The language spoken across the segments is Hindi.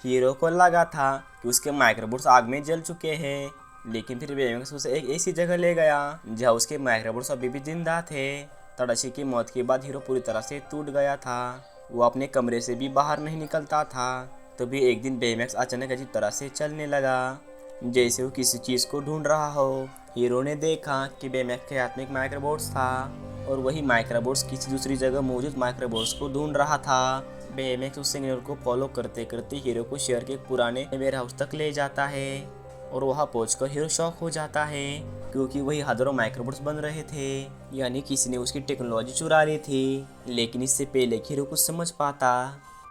हीरो को लगा था कि उसके माइक्रोबोट्स आग में जल चुके हैं, लेकिन फिर बेमेक्स उसे एक ऐसी जगह ले गया जहाँ उसके माइक्रोबोट्स अभी भी जिंदा थे। तड़ाशी की मौत के बाद हीरो पूरी तरह से टूट गया था। वो अपने कमरे से भी बाहर नहीं निकलता था। तभी एक दिन बेमेक्स अचानक अजीब तरह से चलने लगा, जैसे वो किसी चीज़ को ढूंढ रहा हो। हीरो ने देखा कि बेमेक्स के हाथ में एक माइक्रोबोट्स था और वही माइक्रोबोट्स किसी दूसरी जगह मौजूद माइक्रोबोट्स को ढूंढ रहा था। बेमेक्स उस सिग्नल को फॉलो करते करते हीरो को शहर के एक पुराने वेयर हाउस तक ले जाता है और वहाँ पहुंचकर हीरो शॉक हो जाता है, क्योंकि वही हजारों माइक्रोबोट्स बन रहे थे। यानी किसी ने उसकी टेक्नोलॉजी चुरा ली थी। लेकिन इससे पहले कि हीरो कुछ समझ पाता,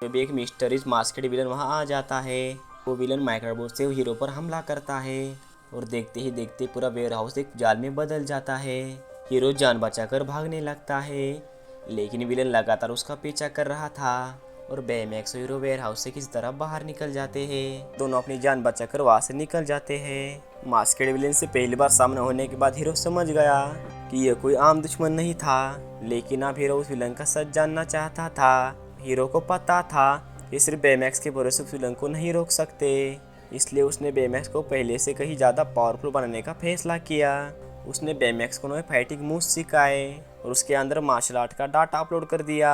तभी एक मिस्टरीज मास्केड विलन वहाँ आ जाता है। वो विलन माइक्रोबोट से हीरो पर हमला करता है और देखते ही देखते पूरा वेयर हाउस एक जाल में बदल जाता है। हीरो जान बचाकर भागने लगता है, लेकिन विलन लगातार उसका पीछा कर रहा था और बेमेक्स और हीरो वेयर हाउस से किसी तरह बाहर निकल जाते हैं। दोनों अपनी जान बचाकर वहां से निकल जाते हैं। मास्केड विलन से पहली बार सामना होने के बाद हीरो समझ गया कि यह कोई आम दुश्मन नहीं था, लेकिन अब हीरो उस विलन का सच जानना चाहता था। हीरो को पता था कि सिर्फ बेमेक्स के भरोसे उस विलन को नहीं रोक सकते, इसलिए उसने बेमेक्स को पहले से कहीं ज़्यादा पावरफुल बनाने का फैसला किया। उसने बेमेक्स को नए फाइटिंग मूव्स सिखाए और उसके अंदर मार्शल आर्ट का डाटा अपलोड कर दिया।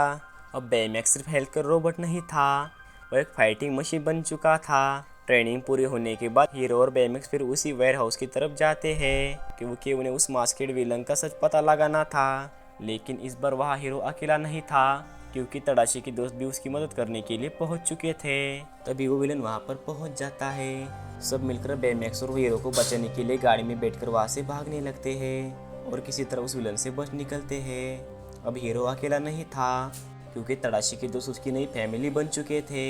अब बेमेक्स सिर्फ हेल्थ कर रोबोट नहीं था, वो एक फाइटिंग मशीन बन चुका था। ट्रेनिंग पूरी होने के बाद हीरो और बेमेक्स फिर उसी वेयर हाउस की तरफ जाते हैं, क्योंकि उन्हें उस मास्केड विलन का सच पता लगाना था। लेकिन इस बार वहाँ हीरो अकेला नहीं था, क्योंकि तड़ाशी के दोस्त भी उसकी मदद करने के लिए पहुंच चुके थे। तभी वो विलन वहां पर पहुंच जाता है। सब मिलकर बेमेक्स और हीरो को बचाने के लिए गाड़ी में बैठकर वहां से भागने लगते हैं और किसी तरह उस विलन से बच निकलते हैं। अब हीरो अकेला नहीं था, क्योंकि तड़ाशी के दोस्त उसकी नई फैमिली बन चुके थे।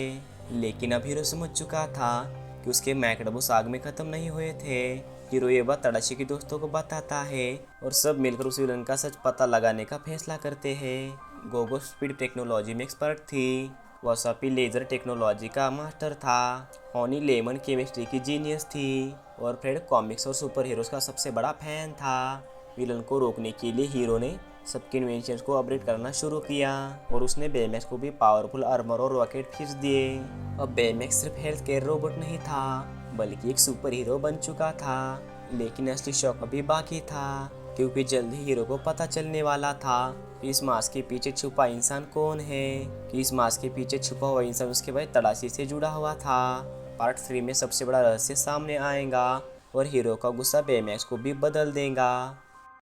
लेकिन अब हीरो समझ चुका था कि उसके मैकड़बोस आग में खत्म नहीं हुए थे। हीरो ये बात तड़ाशी के दोस्तों को बताता है और सब मिलकर उस विलन का सच पता लगाने का फैसला करते हैं। गोगो स्पीड टेक्नोलॉजी में एक्सपर्ट थी, वसापी लेजर टेक्नोलॉजी का मास्टर था, हॉनी लेमन केमिस्ट्री की जीनियस थी और फ्रेड कॉमिक्स और सुपर हीरोज का सबसे बड़ा फैन था। विलन को रोकने के लिए हीरो ने सबके इन्वेंशंस को अपग्रेड करना शुरू किया और उसने बेमेक्स को भी पावरफुल आर्मर और रॉकेट खींच दिए। अब बेमेक्स सिर्फ हेल्थ केयर रोबोट नहीं था, बल्कि एक सुपर हीरो बन चुका था। लेकिन असली शौक अभी बाकी था, क्योंकि जल्द ही हीरो को पता चलने वाला था कि इस मास्क के पीछे छुपा इंसान कौन है, कि इस मास्क के पीछे छुपा हुआ इंसान उसके भाई तड़ाशी से जुड़ा हुआ था। पार्ट 3 में सबसे बड़ा रहस्य सामने आएगा और हीरो का गुस्सा बेमेक्स को भी बदल देगा।